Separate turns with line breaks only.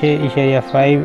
6.5